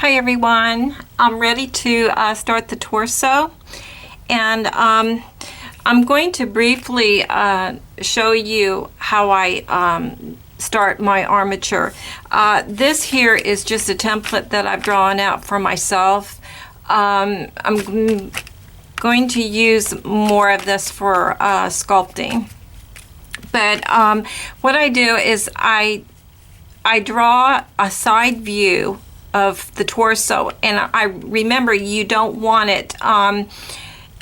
Hi everyone, I'm ready to start the torso, and I'm going to briefly show you how I start my armature. This here is just a template that I've drawn out for myself. I'm going to use more of this for sculpting, but what I do is I draw a side view of the torso, and I remember you don't want it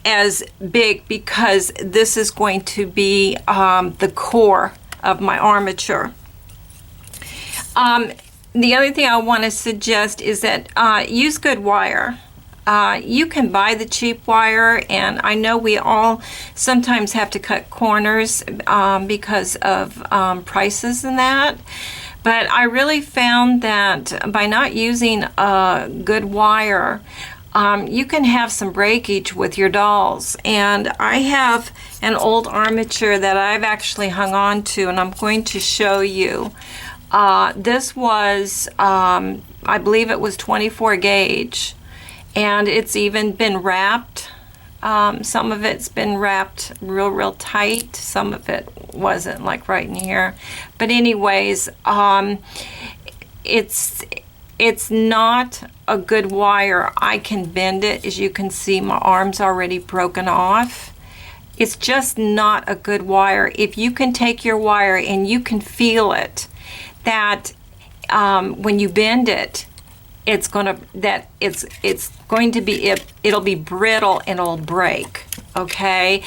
as big because this is going to be the core of my armature. The other thing I want to suggest is that use good wire. You can buy the cheap wire, and I know we all sometimes have to cut corners because of prices and that. But I really found that by not using a good wire, you can have some breakage with your dolls. And I have an old armature that I've actually hung on to, and I'm going to show you. This was, I believe it was 24 gauge, and it's even been wrapped. Some of it's been wrapped real tight. Some of it wasn't, like right in here. But anyways, it's not a good wire. I can bend it. As you can see, my arm's already broken off. It's just not a good wire. If you can take your wire and you can feel it, that when you bend it, it's going to be, it'll be brittle and it'll break. Okay.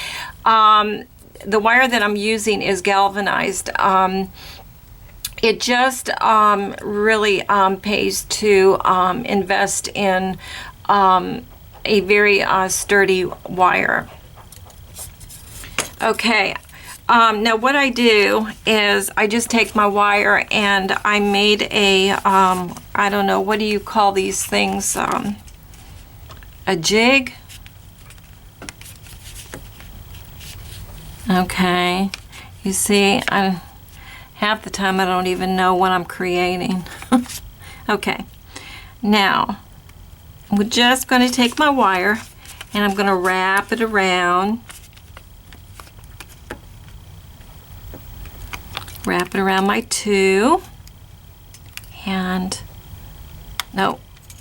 The wire that I'm using is galvanized. It just really pays to invest in a very sturdy wire. Okay. Now what I do is I just take my wire and I made a, I don't know, what do you call these things? A jig? Okay. You see, half the time I don't even know what I'm creating. Okay. Now, we're just going to take my wire and I'm going to wrap it around. Wrap it around my two, and no,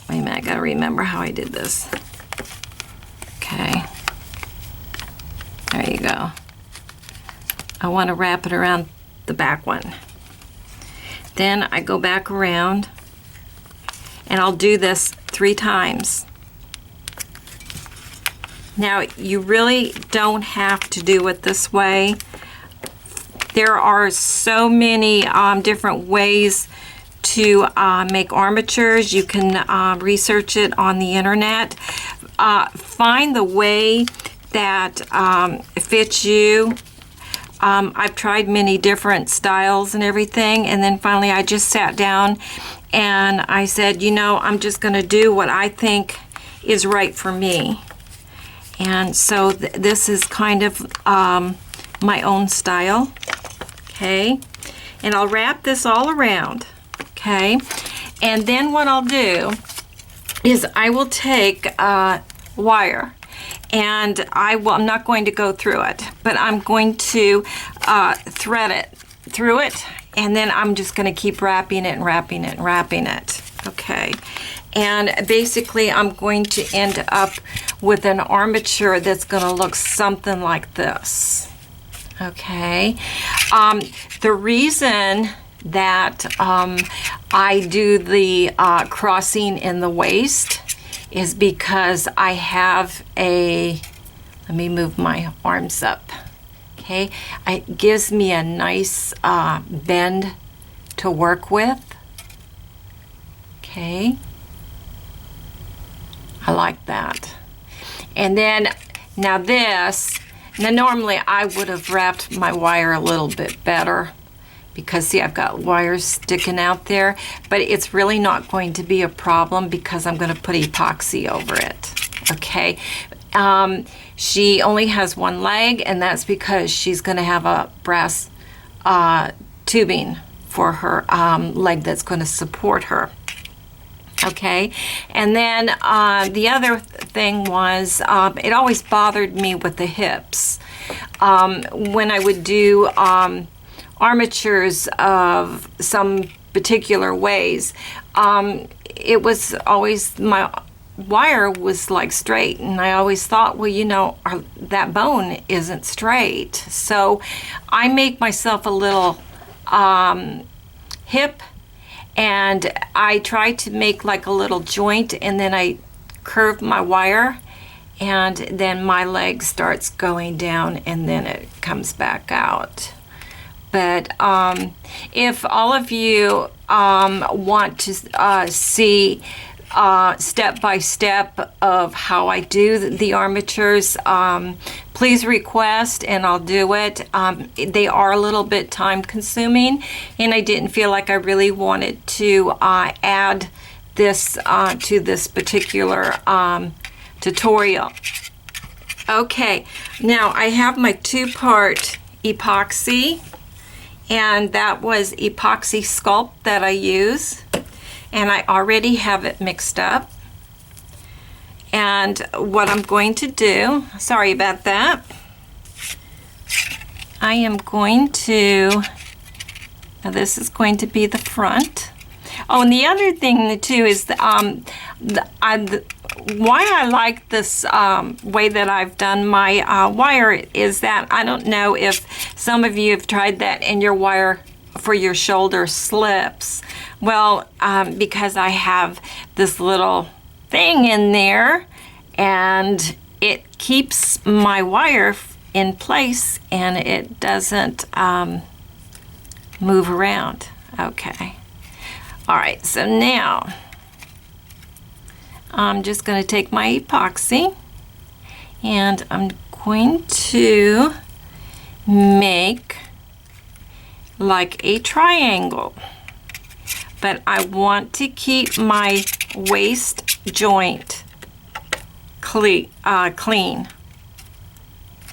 wait a minute, I gotta remember how I did this. Okay, there you go. I want to wrap it around the back one. Then I go back around, and I'll do this 3 times. Now, you really don't have to do it this way. There are so many different ways to make armatures. You can research it on the internet. Find the way that fits you. I've tried many different styles and everything, and then finally I just sat down and I said, you know, I'm just going to do what I think is right for me. And so this is kind of my own style. Okay, and I'll wrap this all around. Okay, and then what I'll do is I will take wire, and I'm not going to go through it, but I'm going to thread it through it, and then I'm just going to keep wrapping it and wrapping it and wrapping it. Okay, and basically I'm going to end up with an armature that's going to look something like this. Okay, the reason that I do the crossing in the waist is because I have a, let me move my arms up. Okay, it gives me a nice bend to work with. Okay, I like that. And then now this. Now normally I would have wrapped my wire a little bit better because see, I've got wires sticking out there, but it's really not going to be a problem because I'm going to put epoxy over it. Okay, she only has one leg, and that's because she's going to have a brass tubing for her leg that's going to support her. okay? And then the other thing was, it always bothered me with the hips. When I would do armatures of some particular ways, it was always, my wire was like straight, and I always thought, well, you know, that bone isn't straight. So I make myself a little hip, and I try to make like a little joint, and then I curve my wire, and then my leg starts going down, and then it comes back out. But if all of you want to see step by step of how I do the armatures, please request and I'll do it. They are a little bit time consuming, and I didn't feel like I really wanted to add this to this particular tutorial. Okay, now I have my 2-part epoxy, and that was epoxy sculpt that I use, and I already have it mixed up. And what I'm going to do, sorry about that, I am going to, now this is going to be the front. Oh, and the other thing too is why I like this way that I've done my wire is that I don't know if some of you have tried that and your wire for your shoulder slips. Well, because I have this little thing in there, and it keeps my wire in place and it doesn't move around. Okay. All right, so now I'm just going to take my epoxy, and I'm going to make like a triangle, but I want to keep my waist joint clean.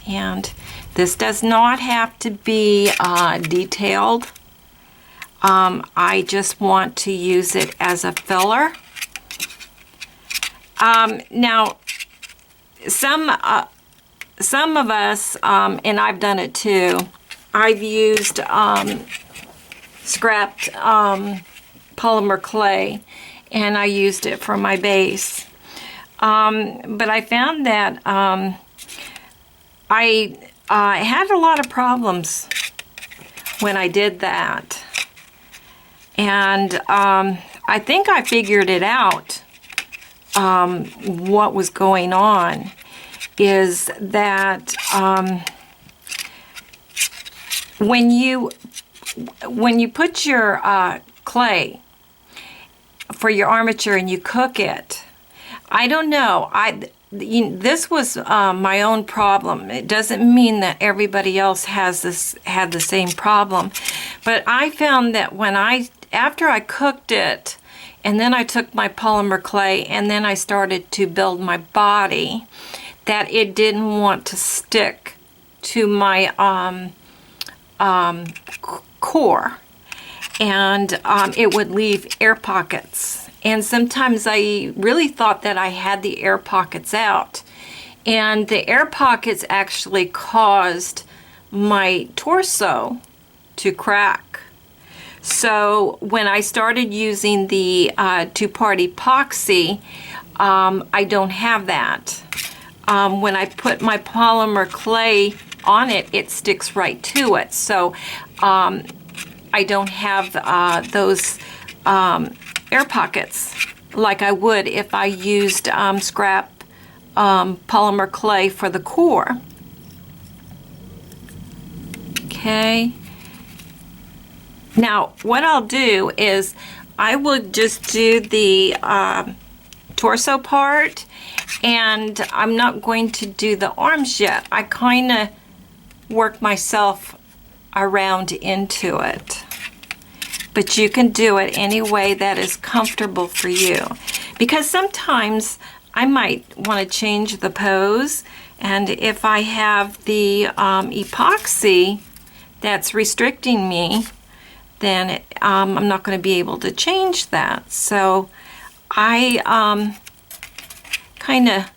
And this does not have to be detailed. I just want to use it as a filler. Now, some of us, and I've done it too, I've used scrapped polymer clay, and I used it for my base. But I found that I had a lot of problems when I did that. And I think I figured it out. What was going on is that when you put your clay for your armature and you cook it, I don't know, this was my own problem. It doesn't mean that everybody else had the same problem, but I found that after I cooked it, and then I took my polymer clay and then I started to build my body, that it didn't want to stick to my core, and it would leave air pockets. And sometimes I really thought that I had the air pockets out, and the air pockets actually caused my torso to crack. So when I started using the 2-part epoxy, I don't have that. When I put my polymer clay on it, it sticks right to it. So I don't have those air pockets like I would if I used scrap polymer clay for the core. Okay. Now, what I'll do is I will just do the torso part, and I'm not going to do the arms yet. I kind of work myself around into it. But you can do it any way that is comfortable for you. Because sometimes I might want to change the pose, and if I have the epoxy that's restricting me, then I'm not going to be able to change that. So I kind of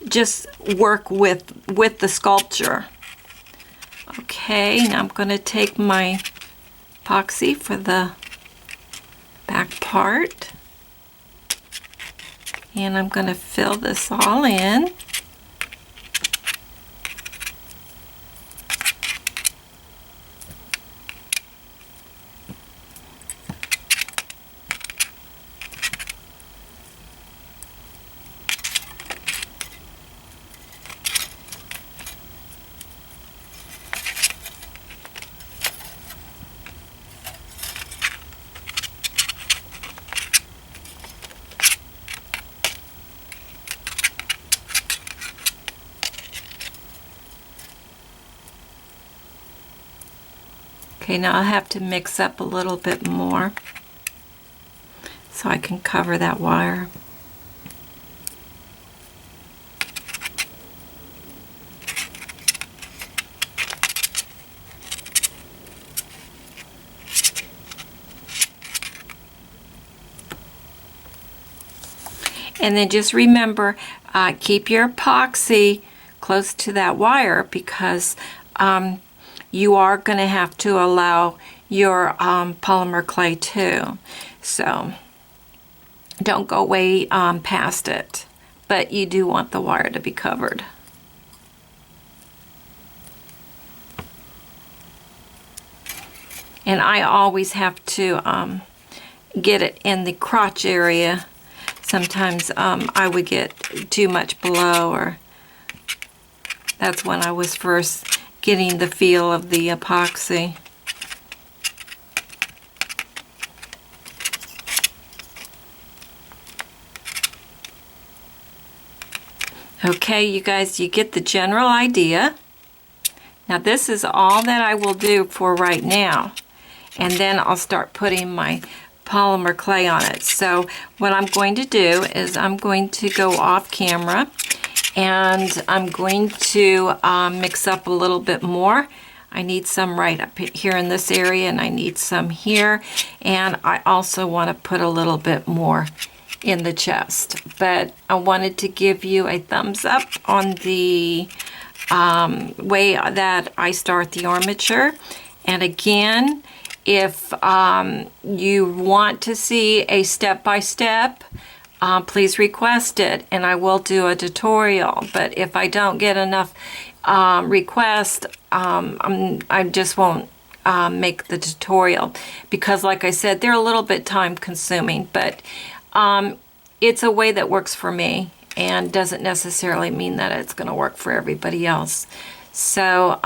just work with the sculpture. Okay, now I'm going to take my epoxy for the back part, and I'm going to fill this all in. Okay, now I'll have to mix up a little bit more so I can cover that wire. And then just remember, keep your epoxy close to that wire, because you are going to have to allow your polymer clay too. So don't go way past it, but you do want the wire to be covered. And I always have to get it in the crotch area. Sometimes I would get too much below, or that's when I was first getting the feel of the epoxy. Okay, you guys, you get the general idea. Now this is all that I will do for right now, and then I'll start putting my polymer clay on it. So what I'm going to do is I'm going to go off camera, and I'm going to mix up a little bit more. I need some right up here in this area, and I need some here, and I also want to put a little bit more in the chest. But I wanted to give you a thumbs up on the way that I start the armature. And again, if you want to see a step-by-step, please request it, and I will do a tutorial. But if I don't get enough requests, I just won't make the tutorial, because like I said, they're a little bit time consuming, but it's a way that works for me and doesn't necessarily mean that it's going to work for everybody else. So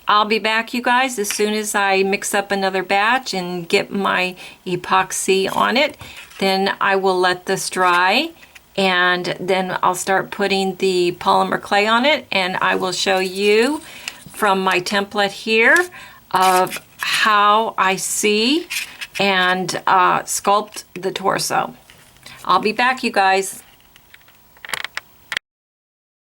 I'll be back, you guys, as soon as I mix up another batch and get my epoxy on it. Then I will let this dry, and then I'll start putting the polymer clay on it, and I will show you from my template here of how I see and sculpt the torso. I'll be back, you guys.